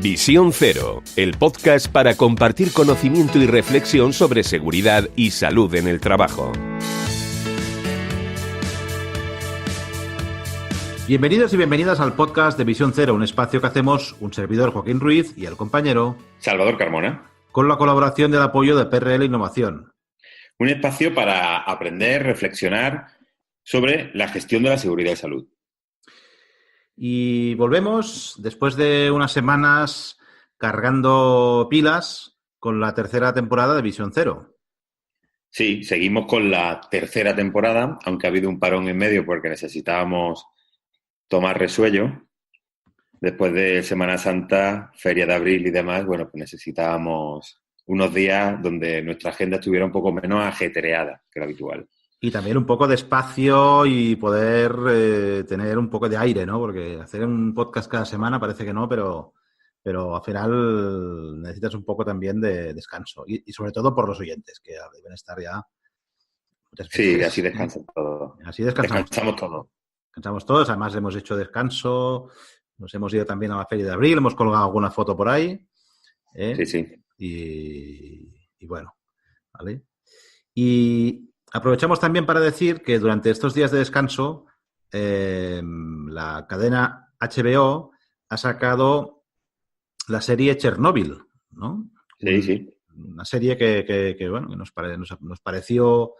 Visión Cero, el podcast para compartir conocimiento y reflexión sobre seguridad y salud en el trabajo. Bienvenidos y bienvenidas al podcast de Visión Cero, un espacio que hacemos un servidor, Joaquín Ruiz, y el compañero Salvador Carmona, con la colaboración del apoyo de PRL Innovación. Un espacio para aprender, reflexionar sobre la gestión de la seguridad y salud. Y volvemos después de unas semanas cargando pilas con la tercera temporada de Visión Cero. Sí, seguimos con la tercera temporada, aunque ha habido un parón en medio porque necesitábamos tomar resuello. Después de Semana Santa, Feria de Abril y demás, bueno, pues necesitábamos unos días donde nuestra agenda estuviera un poco menos ajetreada que lo habitual. Y también un poco de espacio y poder tener un poco de aire, ¿no? Porque hacer un podcast cada semana parece que no, pero al final necesitas un poco también de descanso. Y sobre todo por los oyentes, que deben estar ya muchas veces. Sí, así descansan todos. Así descansamos todos. Descansamos todos. Además, hemos hecho descanso. Nos hemos ido también a la Feria de Abril. Hemos colgado alguna foto por ahí. Sí, sí. Y bueno, ¿vale? Y aprovechamos también para decir que durante estos días de descanso la cadena HBO ha sacado la serie Chernobyl, ¿no? Sí. Una serie que bueno, que nos pareció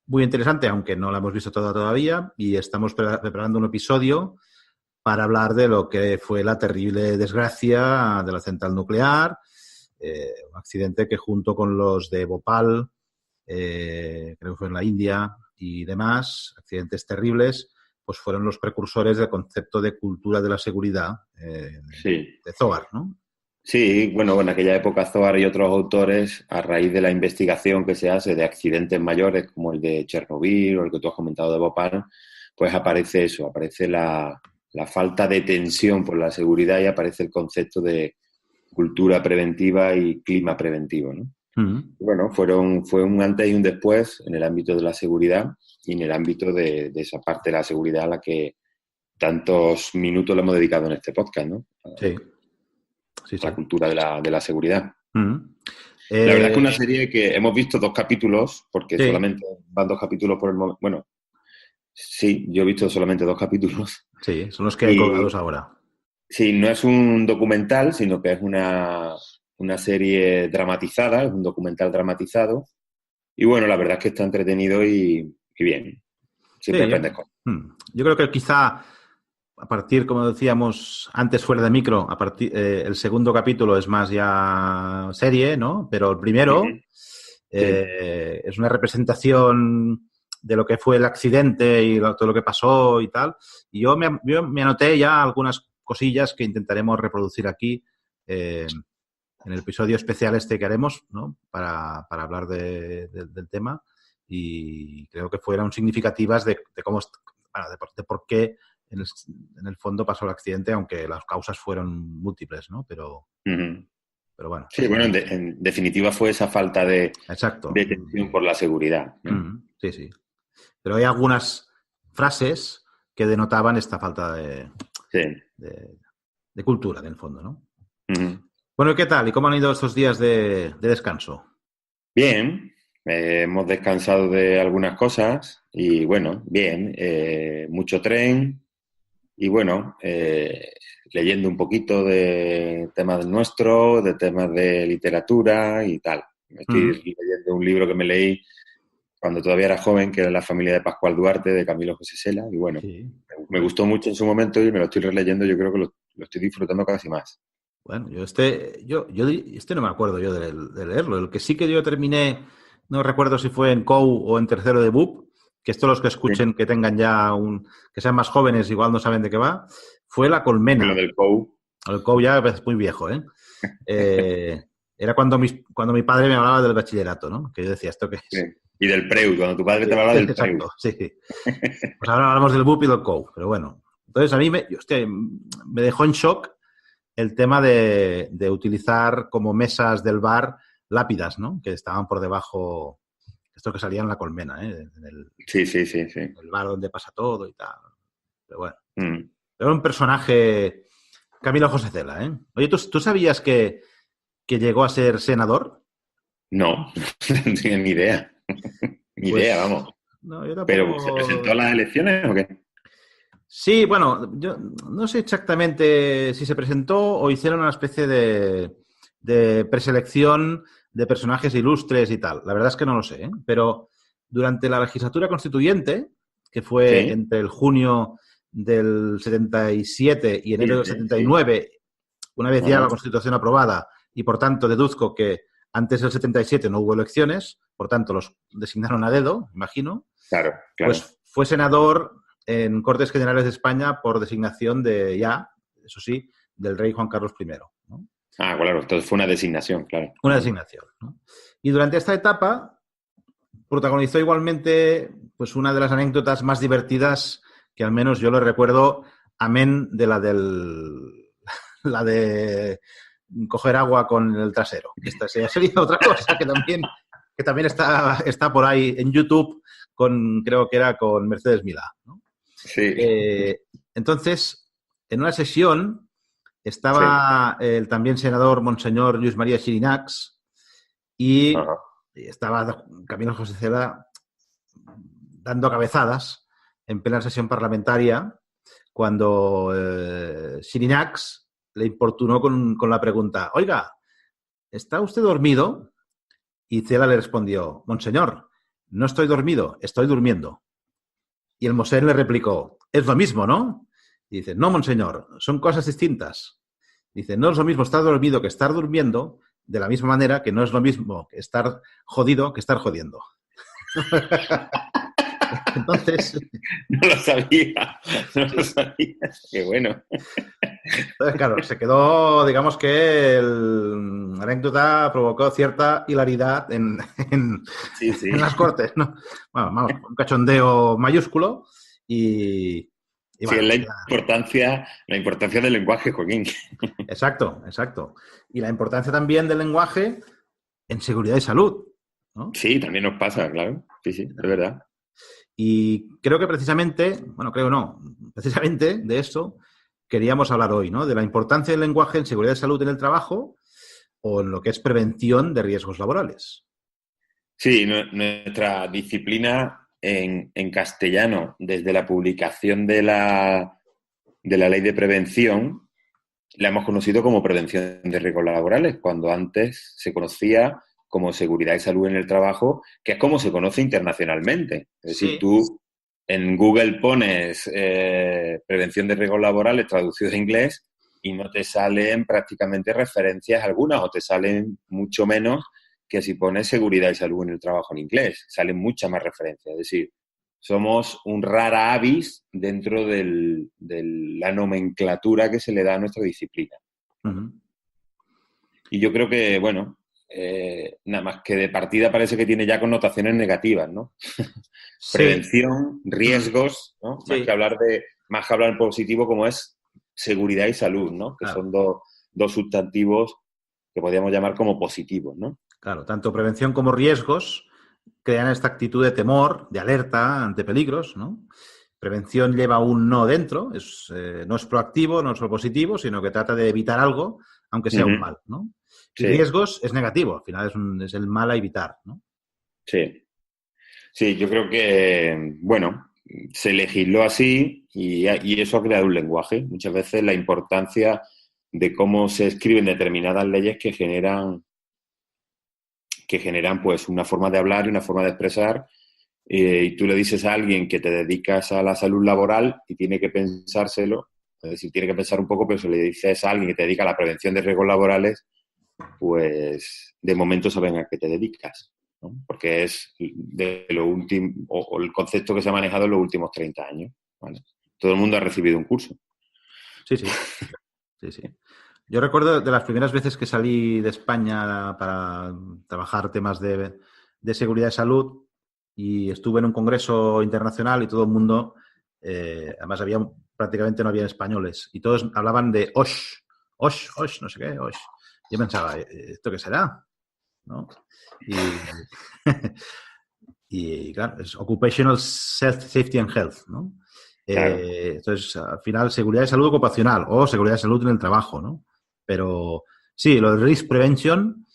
muy interesante, aunque no la hemos visto toda todavía, y estamos preparando un episodio para hablar de lo que fue la terrible desgracia de la central nuclear, un accidente que junto con los de Bhopal, creo que fue en la India y demás, accidentes terribles, pues fueron los precursores del concepto de cultura de la seguridad de Zohar, ¿no? Sí, bueno, en aquella época Zohar y otros autores, a raíz de la investigación que se hace de accidentes mayores como el de Chernobyl o el que tú has comentado de Bhopal, pues aparece eso, aparece la falta de tensión por la seguridad y aparece el concepto de cultura preventiva y clima preventivo, ¿no? Mm. Bueno, fue un antes y un después en el ámbito de la seguridad y en el ámbito de esa parte de la seguridad a la que tantos minutos le hemos dedicado en este podcast, ¿no? Sí. La cultura de la seguridad. Mm. La verdad es que una serie que hemos visto 2 capítulos, porque sí. solamente van 2 capítulos por el momento. Bueno, sí, yo he visto solamente 2 capítulos. Sí, son los que hay colgados ahora. Sí, no es un documental, sino que es una serie dramatizada, es un documental dramatizado. Y bueno, la verdad es que está entretenido y bien. Siempre aprendes cosas. Yo creo que quizá a partir, como decíamos antes fuera de micro, el segundo capítulo es más ya serie, ¿no? Pero el primero es una representación de lo que fue el accidente y todo lo que pasó y tal. Y yo me anoté ya algunas cosillas que intentaremos reproducir aquí en el episodio especial que haremos, ¿no? Para hablar del tema. Y creo que fueron significativas de cómo, de por qué en el fondo pasó el accidente, aunque las causas fueron múltiples, ¿no? Pero bueno. Sí, bueno, en definitiva fue esa falta de tensión por la seguridad, ¿no? Sí. Pero hay algunas frases que denotaban esta falta de cultura, en el fondo, ¿no? Bueno, ¿qué tal? ¿Y cómo han ido estos días de descanso? Bien, hemos descansado de algunas cosas y bueno, bien, mucho tren y bueno, leyendo un poquito de temas nuestros, de temas de literatura y tal. Estoy leyendo un libro que me leí cuando todavía era joven, que era La familia de Pascual Duarte, de Camilo José Cela, y bueno, me gustó mucho en su momento y me lo estoy releyendo, yo creo que lo estoy disfrutando casi más. Bueno, yo no me acuerdo yo de leerlo. El que sí que yo terminé, no recuerdo si fue en COU o en tercero de BUP, que esto los que escuchen, que tengan ya que sean más jóvenes, igual no saben de qué va, fue La colmena. Lo del COU. El COU ya es muy viejo, ¿eh? Era cuando mi padre me hablaba del bachillerato, ¿no? Que yo decía, ¿esto qué es? Sí. Y del PREU, cuando tu padre te hablaba del PREU. Exacto, sí. Pues ahora hablamos del BUP y del COU, pero bueno. Entonces a mí me dejó en shock el tema de utilizar como mesas del bar lápidas, ¿no? Que estaban por debajo, esto que salía en La colmena, ¿eh? Sí. El bar donde pasa todo y tal. Pero bueno. Era un personaje Camilo José Cela, ¿eh? Oye, ¿tú sabías que llegó a ser senador? No, no tenía ni idea. Ni Pues, idea, vamos. no, yo ¿Pero se tampoco... presentó a las elecciones o qué? Sí, bueno, yo no sé exactamente si se presentó o hicieron una especie de preselección de personajes ilustres y tal. La verdad es que no lo sé, ¿eh? Pero durante la legislatura constituyente, que fue Sí, entre el junio del 77 y enero del sí. 79, una vez ya Ajá. la Constitución aprobada, y por tanto deduzco que antes del 77 no hubo elecciones, por tanto los designaron a dedo, imagino, Claro, claro. pues fue senador en Cortes Generales de España por designación de ya, eso sí, del rey Juan Carlos I, ¿no? Ah, claro, entonces fue una designación, claro. Una designación, ¿no? Y durante esta etapa protagonizó igualmente pues una de las anécdotas más divertidas que al menos yo le recuerdo, amén de la de coger agua con el trasero. Esta sería otra cosa que también está por ahí en YouTube creo que era con Mercedes Milá, ¿no? Sí, Entonces, en una sesión sí. estaba el también senador Monseñor Luis María Xirinacs y Ajá. estaba Camilo José Cela dando cabezadas en plena sesión parlamentaria cuando Xirinacs le importunó con la pregunta: oiga, ¿está usted dormido? Y Cela le respondió: Monseñor, no estoy dormido, estoy durmiendo. Y el Mosén le replicó: es lo mismo, ¿no? Y dice: no, monseñor, son cosas distintas. Dice: no es lo mismo estar dormido que estar durmiendo, de la misma manera que no es lo mismo estar jodido que estar jodiendo. Entonces, No lo sabía, no lo sí. sabía. Qué bueno. Entonces, claro, se quedó, digamos que la anécdota provocó cierta hilaridad Sí, sí. en las Cortes, ¿no? Bueno, vamos, un cachondeo mayúsculo y Sí, es bueno, ya. la importancia del lenguaje, Joaquín. Exacto, exacto. Y la importancia también del lenguaje en seguridad y salud, ¿no? Sí, también nos pasa, claro. Sí, sí, es verdad. Y creo que precisamente, bueno, creo no, precisamente de eso queríamos hablar hoy, ¿no? De la importancia del lenguaje en seguridad y salud en el trabajo o en lo que es prevención de riesgos laborales. Sí, nuestra disciplina en castellano, desde la publicación de la ley de prevención, la hemos conocido como prevención de riesgos laborales, cuando antes se conocía como seguridad y salud en el trabajo, que es como se conoce internacionalmente. Es decir, Sí. tú en Google pones prevención de riesgos laborales traducido de inglés y no te salen prácticamente referencias algunas o te salen mucho menos que si pones seguridad y salud en el trabajo en inglés. Salen muchas más referencias. Es decir, somos un rara avis dentro de la nomenclatura que se le da a nuestra disciplina. Uh-huh. Y yo creo que, bueno, nada más que de partida parece que tiene ya connotaciones negativas, ¿no? Sí. Prevención, riesgos, ¿no? Sí, Más que hablar en positivo como es seguridad y salud, ¿no? Que claro, son dos sustantivos que podríamos llamar como positivos, ¿no? claro. Tanto prevención como riesgos crean esta actitud de temor, de alerta ante peligros, ¿no? Prevención lleva un no dentro, no es proactivo, no es propositivo, sino que trata de evitar algo, aunque sea un Uh-huh. mal, ¿no? Y Sí, riesgos es negativo, al final es el mal a evitar, ¿no? sí. Sí, yo creo que, bueno, se legisló así y eso ha creado un lenguaje. Muchas veces la importancia de cómo se escriben determinadas leyes que generan pues una forma de hablar y una forma de expresar. Y tú le dices a alguien que te dedicas a la salud laboral y tiene que pensárselo, es decir, tiene que pensar un poco, pero si le dices a alguien que te dedica a la prevención de riesgos laborales, pues de momento saben a qué te dedicas, ¿no? Porque es de lo último, o el concepto que se ha manejado en los últimos 30 años, ¿vale? Todo el mundo ha recibido un curso. Sí, sí, sí, sí. Yo recuerdo de las primeras veces que salí de España para trabajar temas de seguridad y salud y estuve en un congreso internacional y todo el mundo, además prácticamente no había españoles y todos hablaban de OSH, OSH, OSH, no sé qué, OSH. Yo pensaba: ¿esto qué será? ¿No? Y, y claro, es Occupational Safety and Health, ¿no? Claro. Entonces, al final, seguridad y salud ocupacional o seguridad y salud en el trabajo, ¿no? Pero sí, lo de risk prevention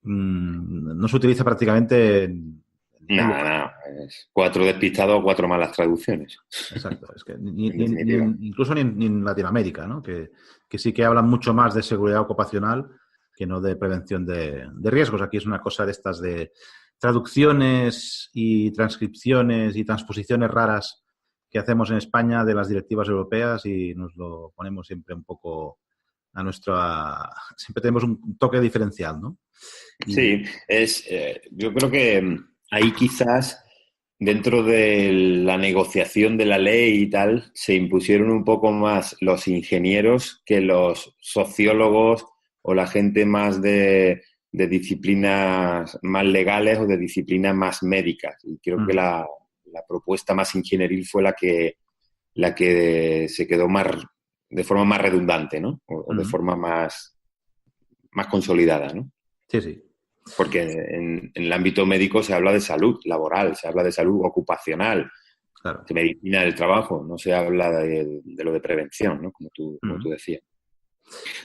no se utiliza prácticamente en ningún lugar. Nada, es 4 despistados o 4 malas traducciones. Exacto, es que En definitiva. incluso ni en Latinoamérica, ¿no? Que sí que hablan mucho más de seguridad ocupacional que no de prevención de riesgos. Aquí es una cosa de estas de traducciones y transcripciones y transposiciones raras que hacemos en España de las directivas europeas y nos lo ponemos siempre un poco a nuestra... Siempre tenemos un toque diferencial, ¿no? Sí, yo creo que ahí quizás dentro de la negociación de la ley y tal, se impusieron un poco más los ingenieros que los sociólogos o la gente más de disciplinas más legales o de disciplinas más médicas. Y creo que la propuesta más ingenieril fue la que se quedó más de forma más redundante, ¿no? O de forma más consolidada, ¿no? Sí, sí. Porque en el ámbito médico se habla de salud laboral, se habla de salud ocupacional, Claro. de medicina del trabajo, no se habla de lo de prevención, ¿no? Como tú decías.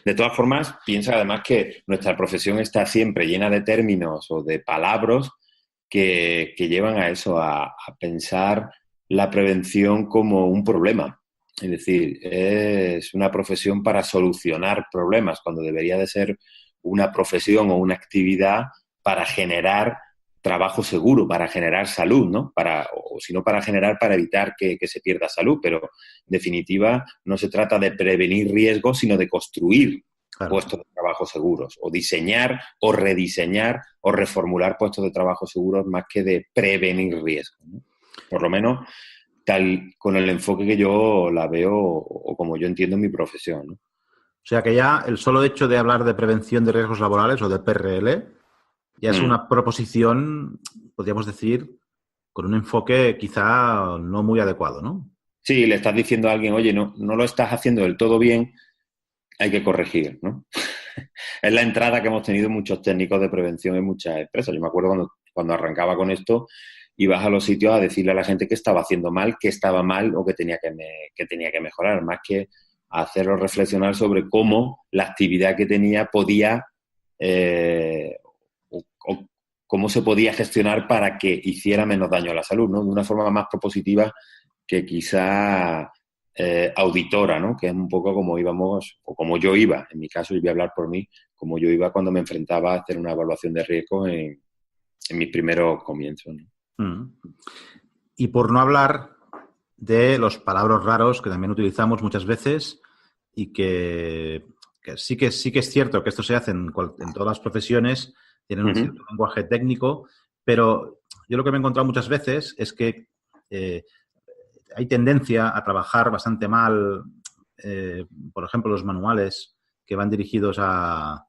De todas formas, piensa además que nuestra profesión está siempre llena de términos o de palabras que llevan a eso, a pensar la prevención como un problema. Es decir, es una profesión para solucionar problemas, cuando debería de ser una profesión o una actividad para generar trabajo seguro, para generar salud, ¿no? O si no, para evitar que se pierda salud. Pero, en definitiva, no se trata de prevenir riesgos, sino de construir puestos de trabajo seguros, o diseñar, o rediseñar, o reformular puestos de trabajo seguros más que de prevenir riesgos, ¿no? Por lo menos, tal con el enfoque que yo la veo o como yo entiendo mi profesión, ¿no? O sea que ya el solo hecho de hablar de prevención de riesgos laborales o de PRL ya es una proposición, podríamos decir, con un enfoque quizá no muy adecuado, ¿no? Sí, le estás diciendo a alguien, oye, no lo estás haciendo del todo bien, hay que corregir, ¿no? Es la entrada que hemos tenido muchos técnicos de prevención en muchas empresas. Yo me acuerdo cuando arrancaba con esto, ibas a los sitios a decirle a la gente que estaba haciendo mal, que estaba mal o que tenía que mejorar, más que hacerlo reflexionar sobre cómo la actividad que tenía podía o cómo se podía gestionar para que hiciera menos daño a la salud, ¿no? De una forma más propositiva que quizá auditora, ¿no? Que es un poco como íbamos, o como yo iba, en mi caso, yo voy a hablar por mí, como yo iba cuando me enfrentaba a hacer una evaluación de riesgo en mis primeros comienzos, ¿no? Y por no hablar de los palabras raros que también utilizamos muchas veces y que sí que es cierto que esto se hace en todas las profesiones, tienen un cierto lenguaje técnico, pero yo lo que me he encontrado muchas veces es que hay tendencia a trabajar bastante mal, por ejemplo, los manuales que van dirigidos a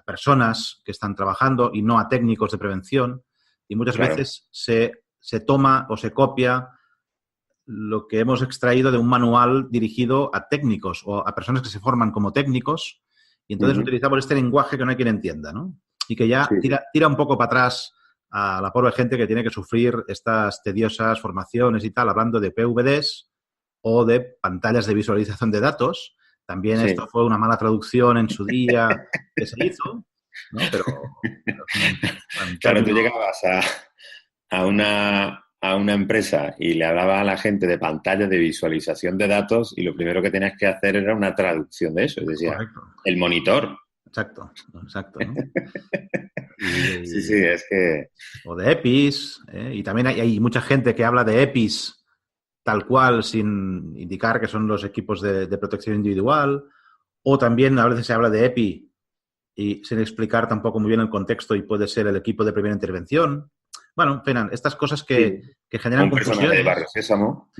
personas que están trabajando y no a técnicos de prevención, y muchas veces se toma o se copia lo que hemos extraído de un manual dirigido a técnicos o a personas que se forman como técnicos, y entonces utilizamos este lenguaje que no hay quien entienda, ¿no? Y que ya tira un poco para atrás a la pobre gente que tiene que sufrir estas tediosas formaciones y tal, hablando de PVDs o de pantallas de visualización de datos. También esto fue una mala traducción en su día que se hizo, ¿no? Pero claro, tú llegabas a una empresa y le hablabas a la gente de pantallas de visualización de datos y lo primero que tenías que hacer era una traducción de eso. Es decir, el monitor. Exacto, ¿no? Sí, es que... O de EPIs, y también hay mucha gente que habla de EPIs tal cual sin indicar que son los equipos de protección individual, o también a veces se habla de EPI y sin explicar tampoco muy bien el contexto y puede ser el equipo de primera intervención. Bueno, en fin, estas cosas que generan confusiones. Un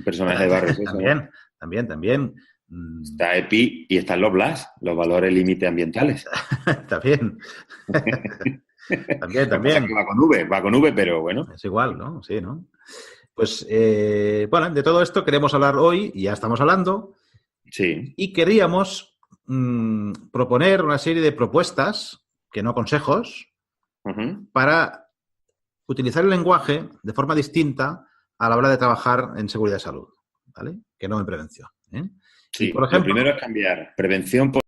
personaje de Barrio Sésamo. También. Está EPI y están los BLAS, los valores límite ambientales. También. También. Va con V, pero bueno. Es igual, ¿no? Sí, ¿no? Pues, bueno, de todo esto queremos hablar hoy, y ya estamos hablando. Sí. Y queríamos proponer una serie de propuestas, que no consejos, para utilizar el lenguaje de forma distinta a la hora de trabajar en seguridad de salud, ¿vale? Que no en prevención. Sí, y, por ejemplo, lo primero es cambiar prevención por